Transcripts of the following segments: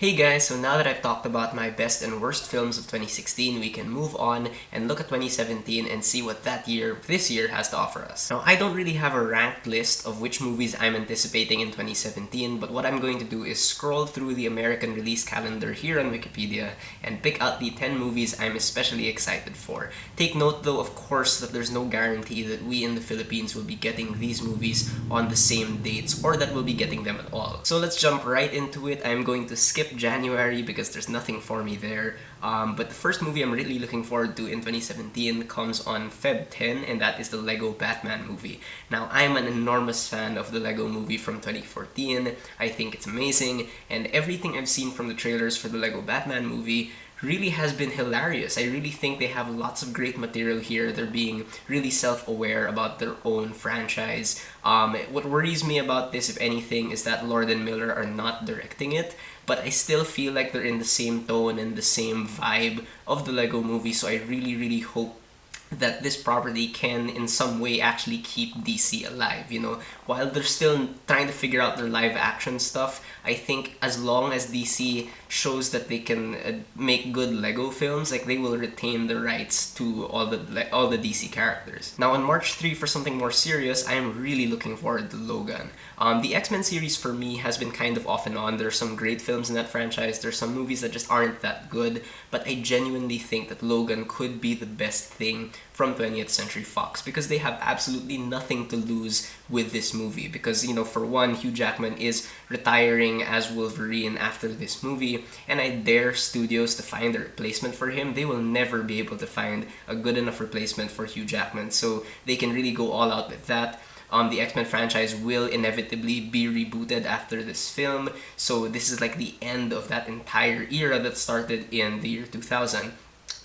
Hey guys, so now that I've talked about my best and worst films of 2016, we can move on and look at 2017 and see what this year has to offer us. Now, I don't really have a ranked list of which movies I'm anticipating in 2017, but what I'm going to do is scroll through the American release calendar here on Wikipedia and pick out the 10 movies I'm especially excited for. Take note though, of course, that there's no guarantee that we in the Philippines will be getting these movies on the same dates or that we'll be getting them at all. So let's jump right into it. I'm going to skip January because there's nothing for me there. But the first movie I'm really looking forward to in 2017 comes on Feb 10, and that is the Lego Batman movie. Now, I'm an enormous fan of the Lego movie from 2014. I think it's amazing, and everything I've seen from the trailers for the Lego Batman movie really has been hilarious. I really think they have lots of great material here. They're being really self-aware about their own franchise. What worries me about this, if anything, is that Lord and Miller are not directing it, but I still feel like they're in the same tone and the same vibe of the Lego movie, so I really hope that this property can in some way actually keep DC alive, while they're still trying to figure out their live action stuff. I think as long as DC shows that they can make good Lego films, like, they will retain the rights to all the DC characters. Now on March 3, for something more serious, I am really looking forward to Logan. The X-Men series for me has been kind of off and on. There's some great films in that franchise, there's some movies that just aren't that good, but I genuinely think that Logan could be the best thing from 20th Century Fox, because they have absolutely nothing to lose with this movie. Because, for one, Hugh Jackman is retiring as Wolverine after this movie, and I dare studios to find a replacement for him. They will never be able to find a good enough replacement for Hugh Jackman, so they can really go all out with that. The X-Men franchise will inevitably be rebooted after this film, so this is like the end of that entire era that started in the year 2000.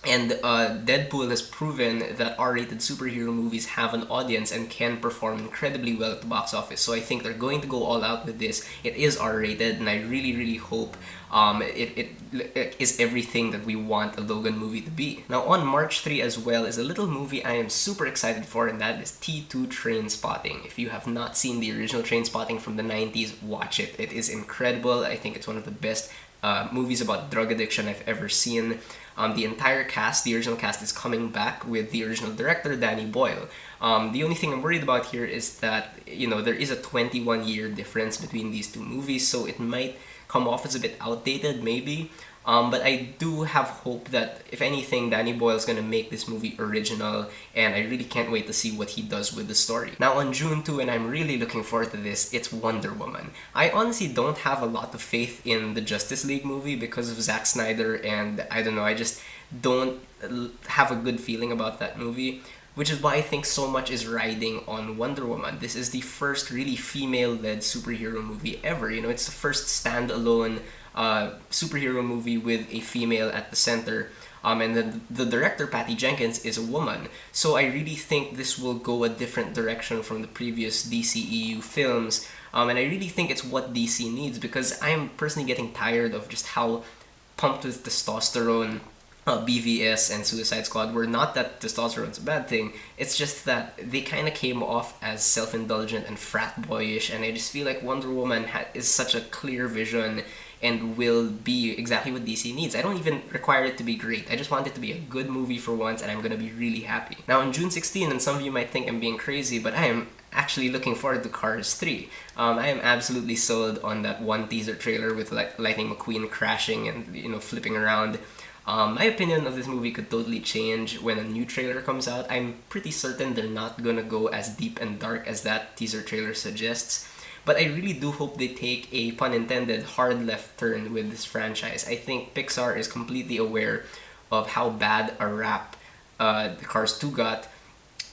And Deadpool has proven that R-rated superhero movies have an audience and can perform incredibly well at the box office. So I think they're going to go all out with this. It is R-rated, and I really hope it is everything that we want a Logan movie to be. Now on March 3 as well is a little movie I am super excited for, and that is T2 Trainspotting. If you have not seen the original Trainspotting from the 90s, watch it. It is incredible. I think it's one of the best movies about drug addiction I've ever seen. The entire cast, the original cast, is coming back with the original director, Danny Boyle. The only thing I'm worried about here is that, there is a 21-year difference between these two movies, so it might come off as a bit outdated, maybe. But I do have hope that, if anything, Danny Boyle's gonna make this movie original, and I really can't wait to see what he does with the story. Now on June 2, and I'm really looking forward to this, it's Wonder Woman. I honestly don't have a lot of faith in the Justice League movie because of Zack Snyder, and I don't know, I just don't have a good feeling about that movie, which is why I think so much is riding on Wonder Woman. This is the first really female-led superhero movie ever. It's the first standalone superhero movie with a female at the center. And then the director, Patty Jenkins, is a woman. So I really think this will go a different direction from the previous DCEU films. And I really think it's what DC needs, because I'm personally getting tired of just how pumped with testosterone BVS and Suicide Squad were. Not that testosterone's a bad thing, it's just that they kind of came off as self-indulgent and frat boyish, and I just feel like Wonder Woman is such a clear vision and will be exactly what DC needs. I don't even require it to be great. I just want it to be a good movie for once, and I'm gonna be really happy. Now on June 16, and some of you might think I'm being crazy, but I am actually looking forward to Cars 3. I am absolutely sold on that one teaser trailer with Lightning McQueen crashing and flipping around. My opinion of this movie could totally change when a new trailer comes out. I'm pretty certain they're not gonna go as deep and dark as that teaser trailer suggests. But I really do hope they take a, pun intended, hard left turn with this franchise. I think Pixar is completely aware of how bad a rap Cars 2 got.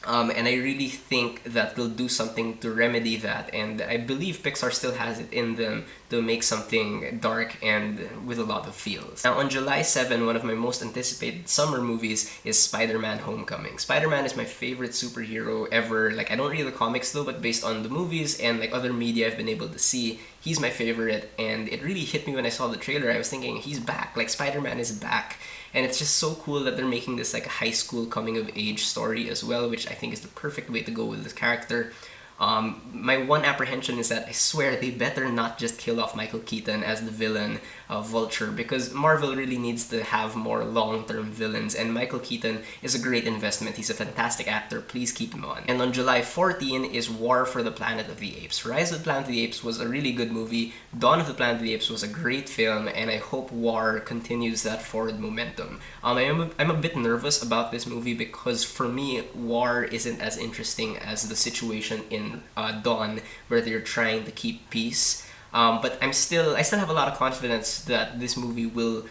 And I really think that they'll do something to remedy that, and I believe Pixar still has it in them to make something dark and with a lot of feels. Now on July 7, one of my most anticipated summer movies is Spider-Man Homecoming. Spider-Man is my favorite superhero ever. Like, I don't read the comics though, but based on the movies and other media I've been able to see, he's my favorite, and it really hit me when I saw the trailer. I was thinking, he's back, like Spider-Man is back. And it's just so cool that they're making this like a high school coming of age story as well, which I think is the perfect way to go with this character. My one apprehension is that I swear they better not just kill off Michael Keaton as the villain of Vulture, because Marvel really needs to have more long-term villains, and Michael Keaton is a great investment. He's a fantastic actor. Please keep him on. And on July 14 is War for the Planet of the Apes. Rise of the Planet of the Apes was a really good movie. Dawn of the Planet of the Apes was a great film, and I hope War continues that forward momentum. I'm a bit nervous about this movie because for me, War isn't as interesting as the situation in Dawn, where they're trying to keep peace. But I still have a lot of confidence that this movie will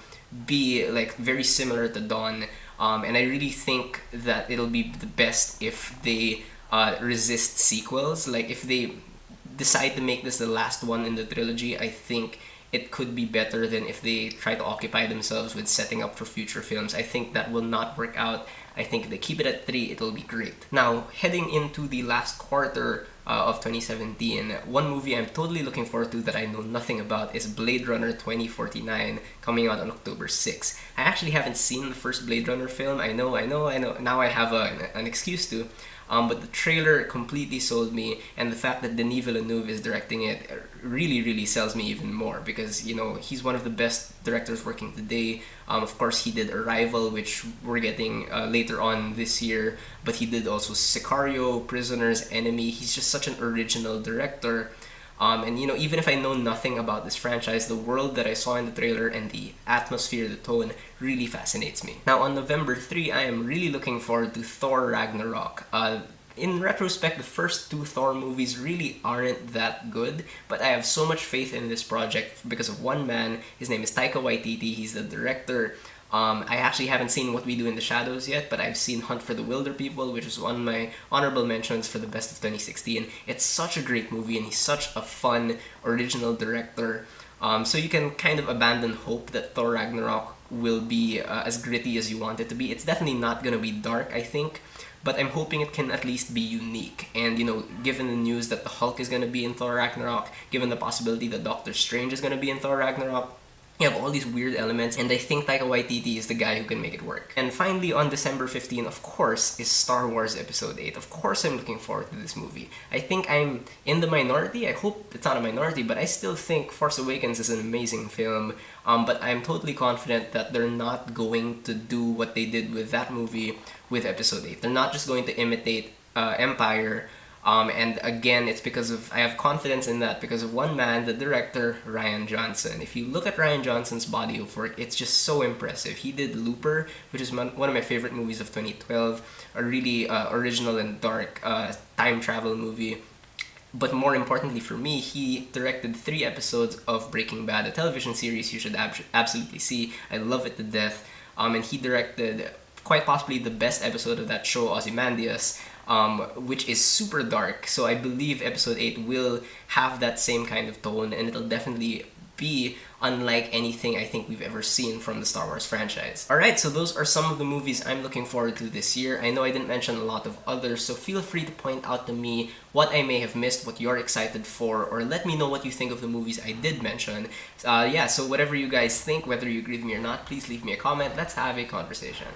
be like very similar to Dawn, and I really think that it'll be the best if they resist sequels. Like if they decide to make this the last one in the trilogy, I think it could be better than if they try to occupy themselves with setting up for future films. I think that will not work out. I think if they keep it at 3, it'll be great. Now, heading into the last quarter of 2017, one movie I'm totally looking forward to that I know nothing about is Blade Runner 2049, coming out on October 6th. I actually haven't seen the first Blade Runner film. I know. Now I have an excuse to. But the trailer completely sold me, and the fact that Denis Villeneuve is directing it really sells me even more, because, you know, he's one of the best directors working today. Of course, he did Arrival, which we're getting later on this year, but he did also Sicario, Prisoners, Enemy. He's just such an original director. And, you know, even if I know nothing about this franchise, the world that I saw in the trailer and the atmosphere, the tone, really fascinates me. Now, on November 3, I am really looking forward to Thor Ragnarok. In retrospect, the first 2 Thor movies really aren't that good, but I have so much faith in this project because of one man. His name is Taika Waititi. He's the director. I actually haven't seen What We Do in the Shadows yet, but I've seen Hunt for the Wilder People, which is one of my honorable mentions for the best of 2016. It's such a great movie, and he's such a fun, original director. So you can kind of abandon hope that Thor Ragnarok will be as gritty as you want it to be. It's definitely not going to be dark, I think, but I'm hoping it can at least be unique. And, you know, given the news that the Hulk is going to be in Thor Ragnarok, given the possibility that Doctor Strange is going to be in Thor Ragnarok, you have all these weird elements, and I think Taika Waititi is the guy who can make it work. And finally, on December 15, of course, is Star Wars Episode 8. Of course I'm looking forward to this movie. I think I'm in the minority. I hope it's not a minority, but I still think Force Awakens is an amazing film. But I'm totally confident that they're not going to do what they did with that movie with Episode 8. They're not just going to imitate Empire. And again, it's because of, I have confidence in that because of one man, the director, Rian Johnson. If you look at Rian Johnson's body of work, it's just so impressive. He did Looper, which is one of my favorite movies of 2012, a really original and dark time travel movie. But more importantly for me, he directed 3 episodes of Breaking Bad, a television series you should absolutely see. I love it to death. And he directed quite possibly the best episode of that show, Ozymandias, which is super dark. So I believe Episode 8 will have that same kind of tone, and it'll definitely be unlike anything I think we've ever seen from the Star Wars franchise. Alright, so those are some of the movies I'm looking forward to this year. I know I didn't mention a lot of others, so feel free to point out to me what I may have missed, what you're excited for, or let me know what you think of the movies I did mention. Yeah, so whatever you guys think, whether you agree with me or not, please leave me a comment. Let's have a conversation.